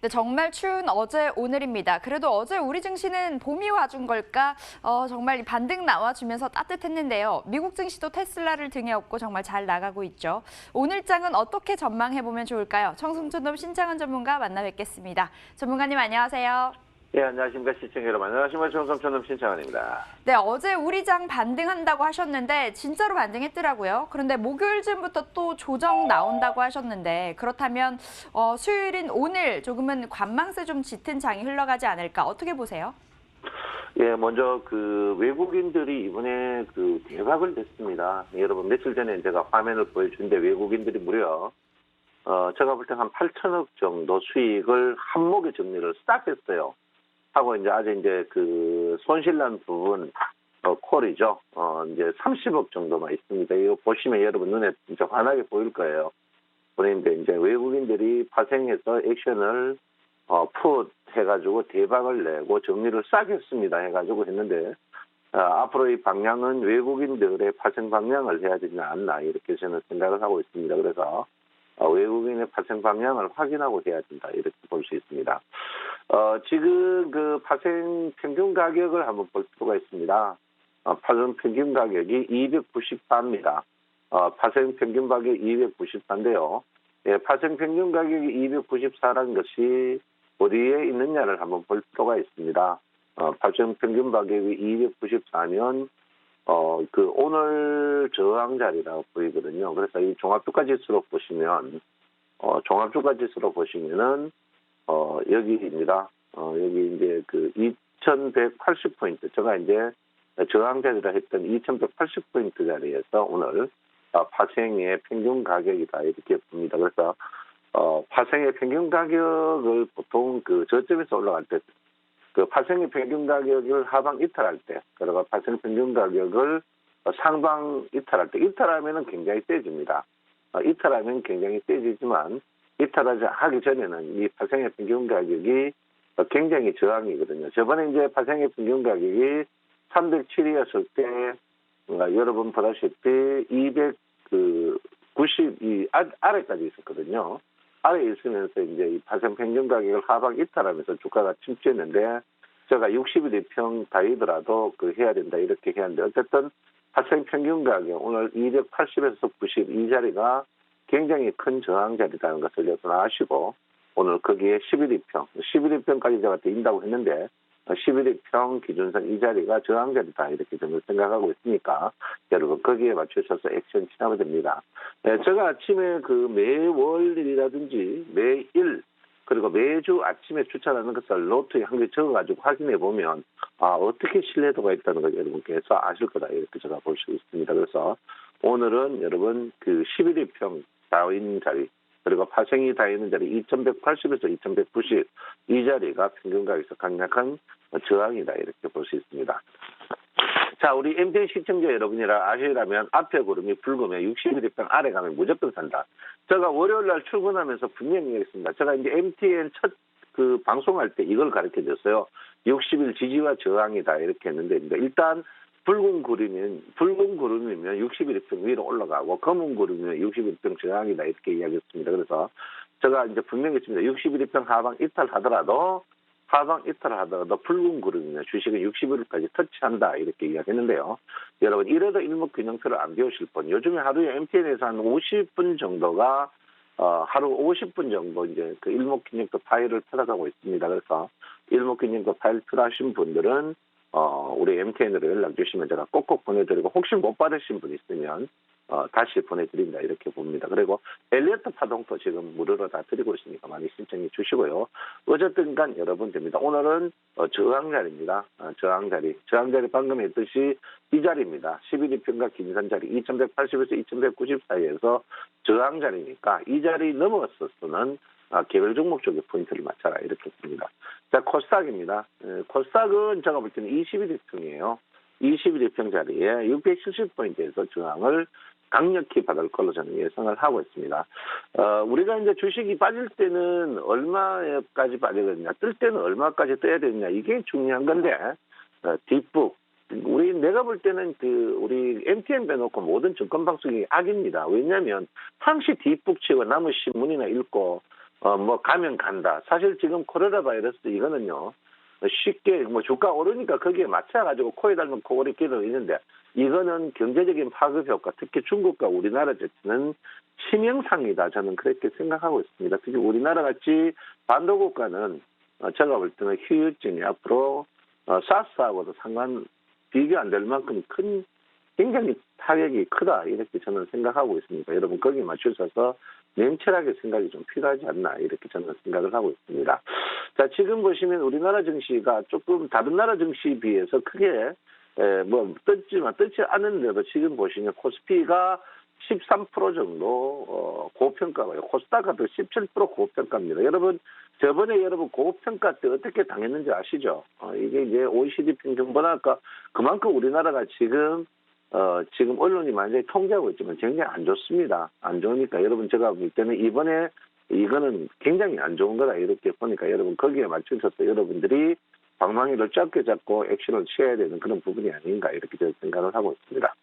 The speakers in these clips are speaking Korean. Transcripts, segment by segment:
네, 정말 추운 어제 오늘입니다. 그래도 어제 우리 증시는 봄이 와준 걸까? 정말 반등 나와주면서 따뜻했는데요. 미국 증시도 테슬라를 등에 업고 정말 잘 나가고 있죠. 오늘 장은 어떻게 전망해보면 좋을까요? 청송촌돔 신창원 전문가 만나 뵙겠습니다. 전문가님 안녕하세요. 예, 안녕하십니까 시청자 여러분. 안녕하십니까 청송촌돔 신창원입니다. 네, 어제 우리 장 반등한다고 하셨는데 진짜로 반등했더라고요. 그런데 목요일쯤부터 또 조정 나온다고 하셨는데 그렇다면 수요일인 오늘 조금은 관망세 좀 짙은 장이 흘러가지 않을까 어떻게 보세요? 예, 먼저 그 외국인들이 이번에 그 대박을 냈습니다. 여러분 며칠 전에 제가 화면을 보여준데 외국인들이 무려 제가 볼 때 한 8천억 정도 수익을 한목에 정리를 싹 했어요. 하고 이제 아직 이제 그 손실난 부분 콜이죠. 이제 30억 정도만 있습니다. 이거 보시면 여러분 눈에 진짜 환하게 보일 거예요. 그런데 이제 외국인들이 파생해서 액션을 풋 해가지고 대박을 내고 정리를 싹 했습니다. 해가지고 했는데 앞으로 이 방향은 외국인들의 파생 방향을 해야 되지 않나 이렇게 저는 생각을 하고 있습니다. 그래서 외국인의 파생 방향을 확인하고 해야 된다 이렇게 볼 수 있습니다. 지금 그 파생 평균 가격을 한번 볼 필요가 있습니다. 파생 평균 가격이 294입니다. 파생 평균 가격이 294인데요. 예, 파생 평균 가격이 294라는 것이 어디에 있느냐를 한번 볼 필요가 있습니다. 파생 평균 가격이 294면 그 오늘 저항 자리라고 보이거든요. 그래서 이 종합주가지수로 보시면 종합주가지수로 보시면은 여기입니다. 여기 이제 그 2180포인트 제가 이제 저항 자리라 했던 2180포인트 자리에서 오늘 파생의 평균 가격이다 이렇게 봅니다. 그래서 파생의 평균 가격을 보통 그 저점에서 올라갈 때 그 파생의 평균 가격을 하방 이탈할 때, 그리고 파생 평균 가격을 상방 이탈할 때, 이탈하면은 굉장히 세집니다. 이탈하면 굉장히 세지지만 이탈하기 전에는 이 파생의 평균 가격이 굉장히 저항이거든요. 저번에 이제 파생의 평균 가격이 307이었을 때 여러분 보다시피 292 아래까지 있었거든요. 아래에 있으면서 이제 이 파생 평균 가격을 하방 이탈하면서 주가가 침체했는데 제가 61일평 다이더라도 해야 된다 이렇게 해야 하는데 어쨌든 파생 평균 가격 오늘 280에서 90 이 자리가 굉장히 큰 저항 자리라는 것을 여러분 아시고 오늘 거기에 11일평까지 제가 드린다고 했는데 11일평 기준선 이 자리가 저항 자리다 이렇게 저는 생각하고 있으니까 여러분 거기에 맞추셔서 액션 취하면 됩니다. 네, 제가 아침에 그 매월이라든지 매일 그리고 매주 아침에 추천하는 것을 노트에 한 개 적어가지고 확인해 보면 어떻게 신뢰도가 있다는 걸 여러분께서 아실 거다 이렇게 제가 볼 수 있습니다. 그래서 오늘은 여러분 그 11일평 다인 자리 그리고 파생이 다 있는 자리 2180에서 2190 이 자리가 평균 가격에서 강력한 저항이다 이렇게 볼 수 있습니다. 자, 우리 MTN 시청자 여러분이라 아시라면 앞에 구름이 붉으면 61일평 아래 가면 무조건 산다. 제가 월요일 날 출근하면서 분명히 얘기했습니다. 제가 이제 MTN 첫 그 방송할 때 이걸 가르쳐 줬어요. 60일 지지와 저항이다 이렇게 했는데 일단 붉은 구름이면 61일평 위로 올라가고 검은 구름이면 61일평 저항이다 이렇게 이야기했습니다. 그래서 제가 이제 분명히 했습니다. 61일평 하방 이탈하더라도 붉은 구름이면 주식은 60일까지 터치한다 이렇게 이야기했는데요. 여러분 이래도 일목균형표를 안 배우실 분 요즘에 하루에 MTN에서 한 50분 정도가 하루 50분 정도 이제 그 일목균형표 파일을 찾아가고 있습니다. 그래서 일목균형표 파일 필요하신 분들은 우리 MTN으로 연락 주시면 제가 꼭꼭 보내드리고 혹시 못 받으신 분 있으면 다시 보내드립니다. 이렇게 봅니다. 그리고 엘리어트 파동도 지금 무료로 다 드리고 있으니까 많이 신청해 주시고요. 어쨌든 간 여러분 됩니다. 오늘은 저항 자리입니다. 저항 자리 방금 했듯이 이 자리입니다. 11일평가 긴선 자리 2180에서 2190 사이에서 저항 자리니까 이 자리 넘어섰으면 개별 종목 쪽에 포인트를 맞춰라 이렇게 봅니다. 자, 코스닥입니다. 코스닥은 제가 볼 때는 21일평이에요. 21일평 자리에 670포인트에서 저항을 강력히 받을 걸로 저는 예상을 하고 있습니다. 우리가 이제 주식이 빠질 때는 얼마까지 빠져야 되느냐, 뜰 때는 얼마까지 떠야 되느냐, 이게 중요한 건데, 뒷북. 내가 볼 때는 우리 MTN 빼놓고 모든 증권방송이 악입니다. 왜냐면, 항시 뒷북 치고 남은 신문이나 읽고, 뭐 가면 간다. 사실 지금 코로나 바이러스 이거는요. 쉽게 뭐 주가 오르니까 거기에 맞춰가지고 코에 닮은 코골이 기도 있는데 이거는 경제적인 파급 효과, 특히 중국과 우리나라 자체는 치명상이다. 저는 그렇게 생각하고 있습니다. 특히 우리나라 같이 반도 국가는 제가 볼 때는 휴유증이 앞으로 사스하고도 비교 안 될 만큼 굉장히 타격이 크다. 이렇게 저는 생각하고 있습니다. 여러분 거기에 맞추셔서 냉철하게 생각이 좀 필요하지 않나 이렇게 저는 생각을 하고 있습니다. 자, 지금 보시면 우리나라 증시가 조금 다른 나라 증시에 비해서 크게 떴지 않은데도 지금 보시면 코스피가 13% 정도 고평가고요. 코스닥도 17% 고평가입니다. 여러분 저번에 고평가 때 어떻게 당했는지 아시죠? 이게 이제 OECD 평균보다 그만큼 우리나라가 지금 언론이 많이 통제하고 있지만 굉장히 안 좋습니다. 안 좋으니까 여러분 제가 볼 때는 이번에 이거는 굉장히 안 좋은 거다 이렇게 보니까 여러분 거기에 맞춰서 여러분들이 방망이를 짧게 잡고 액션을 취해야 되는 그런 부분이 아닌가 이렇게 저는 생각을 하고 있습니다.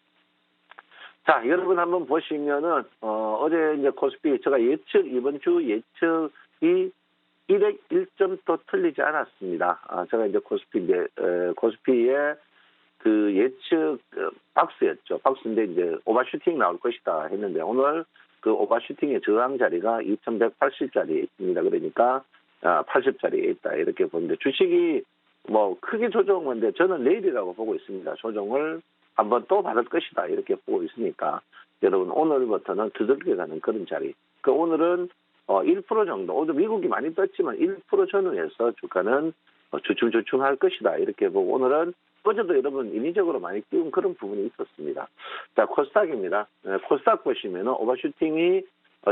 자, 여러분 한번 보시면은 어제 이제 코스피 제가 이번 주 예측이 1에 1점도 틀리지 않았습니다. 제가 이제 코스피의 그 예측 박스였죠. 박스인데 이제 오버슈팅 나올 것이다 했는데 오늘 그 오버슈팅의 저항 자리가 2180자리에 있습니다. 그러니까 80자리에 있다 이렇게 보는데 주식이 뭐 크게 조정인데 저는 내일이라고 보고 있습니다. 조정을 한번 또 받을 것이다 이렇게 보고 있으니까 여러분 오늘부터는 두들겨 가는 그런 자리. 오늘은 1% 정도. 오늘 미국이 많이 떴지만 1% 전후에서 주가는 주춤주춤할 것이다 이렇게 보고 오늘은 어제도 여러분 인위적으로 많이 띄운 그런 부분이 있었습니다. 자, 코스닥입니다. 코스닥 보시면 오버슈팅이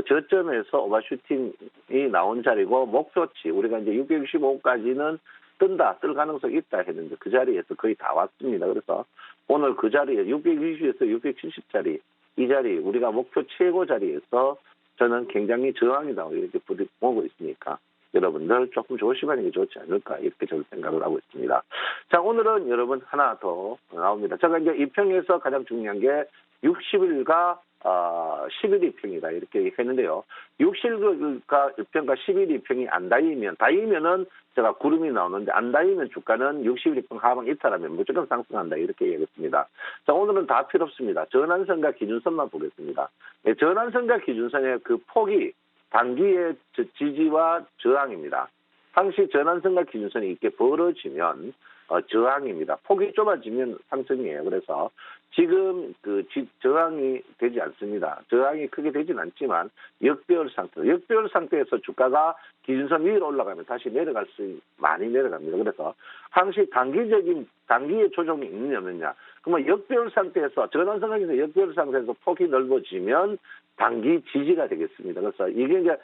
저점에서 오버슈팅이 나온 자리고 목표치 우리가 이제 665까지는 뜰 가능성이 있다 했는데 그 자리에서 거의 다 왔습니다. 그래서 오늘 그 자리에 620에서 670자리 이 자리 우리가 목표 최고 자리에서 저는 굉장히 저항이다 이렇게 보고 있으니까 여러분들 조금 조심하는 게 좋지 않을까 이렇게 저는 생각을 하고 있습니다. 자, 오늘은 여러분 하나 더 나옵니다. 제가 이제 이평에서 가장 중요한 게 60일과 10일 이평이다 이렇게 했는데요. 60일과 이평과 10일 이평이 안 다이면은 제가 구름이 나오는데 안 다이면 주가는 60일 이평 하방 이탈하면 무조건 상승한다 이렇게 얘기했습니다. 자, 오늘은 다 필요 없습니다. 전환선과 기준선만 보겠습니다. 전환선과 기준선의 그 폭이 단기의 지지와 저항입니다. 항시 전환선과 기준선이 이렇게 벌어지면 저항입니다. 폭이 좁아지면 상승이에요. 그래서 지금 저항이 되지 않습니다. 저항이 크게 되진 않지만 역배열 상태에서 주가가 기준선 위로 올라가면 다시 많이 내려갑니다. 그래서 항시 단기의 조정이 있느냐 없느냐. 그러면 역배열 상태에서 전환선에서 역배열 상태에서 폭이 넓어지면 단기 지지가 되겠습니다. 그래서 이게 이제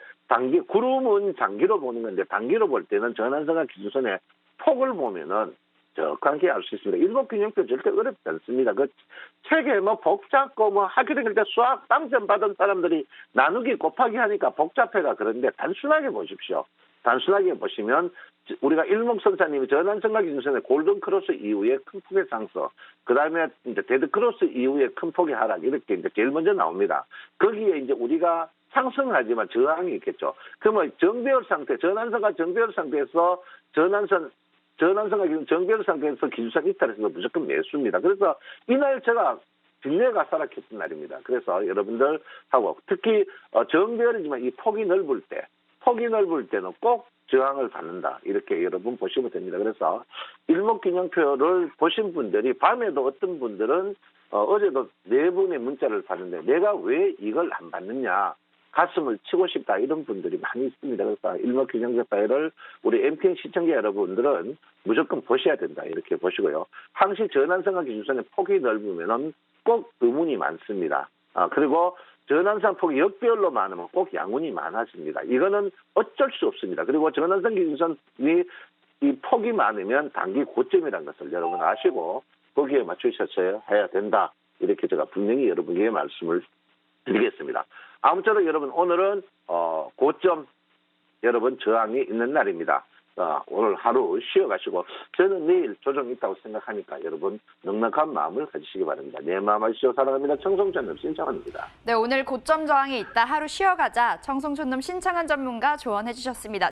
구름은 장기로 보는 건데 단기로 볼 때는 전환선과 기준선의 폭을 보면은 정확하게 알 수 있습니다. 일목균형표 절대 어렵지 않습니다. 그 책에 복잡고 학교 다닐 때 수학 빵점 받은 사람들이 나누기 곱하기 하니까 복잡해가 그런데 단순하게 보십시오. 단순하게 보시면 우리가 일목선사님이 전환선과 기준선의 골든 크로스 이후에 큰 폭의 상승, 그 다음에 이제 데드 크로스 이후에 큰 폭의 하락 이렇게 이제 제일 먼저 나옵니다. 거기에 이제 우리가 상승하지만 저항이 있겠죠. 그러면 정배열 상태, 전환선과 정배열 상태에서 전환선과 정배열 상태에서 기준선 이탈해서 무조건 매수입니다. 그래서 이날 제가 뒷내가 사락했던 날입니다. 그래서 여러분들 하고 특히 정배열이지만 이 폭이 넓을 때는 꼭 저항을 받는다. 이렇게 여러분 보시면 됩니다. 그래서 일목균형표를 보신 분들이 밤에도 어떤 분들은 어제도 4분의 문자를 받는데 내가 왜 이걸 안 받느냐. 가슴을 치고 싶다. 이런 분들이 많이 있습니다. 그래서 일목균형표 파일을 우리 MPN 시청자 여러분들은 무조건 보셔야 된다. 이렇게 보시고요. 항시 전환선과 기준선의 폭이 넓으면 꼭 의문이 많습니다. 그리고 전환선 폭이 역배열로 많으면 꼭 양운이 많아집니다. 이거는 어쩔 수 없습니다. 그리고 전환선 기준선이 이 폭이 많으면 단기 고점이라는 것을 여러분 아시고 거기에 맞추셔서 해야 된다. 이렇게 제가 분명히 여러분에게 말씀을 드리겠습니다. 아무쪼록 여러분 오늘은 고점 여러분 저항이 있는 날입니다. 오늘 하루 쉬어가시고 저는 내일 조정이 있다고 생각하니까 여러분 넉넉한 마음을 가지시기 바랍니다. 내 마음 아시죠? 사랑합니다. 청송전님 신청합니다. 네, 오늘 고점 저항이 있다. 하루 쉬어가자. 청송촌놈 신창한 전문가 조언해 주셨습니다.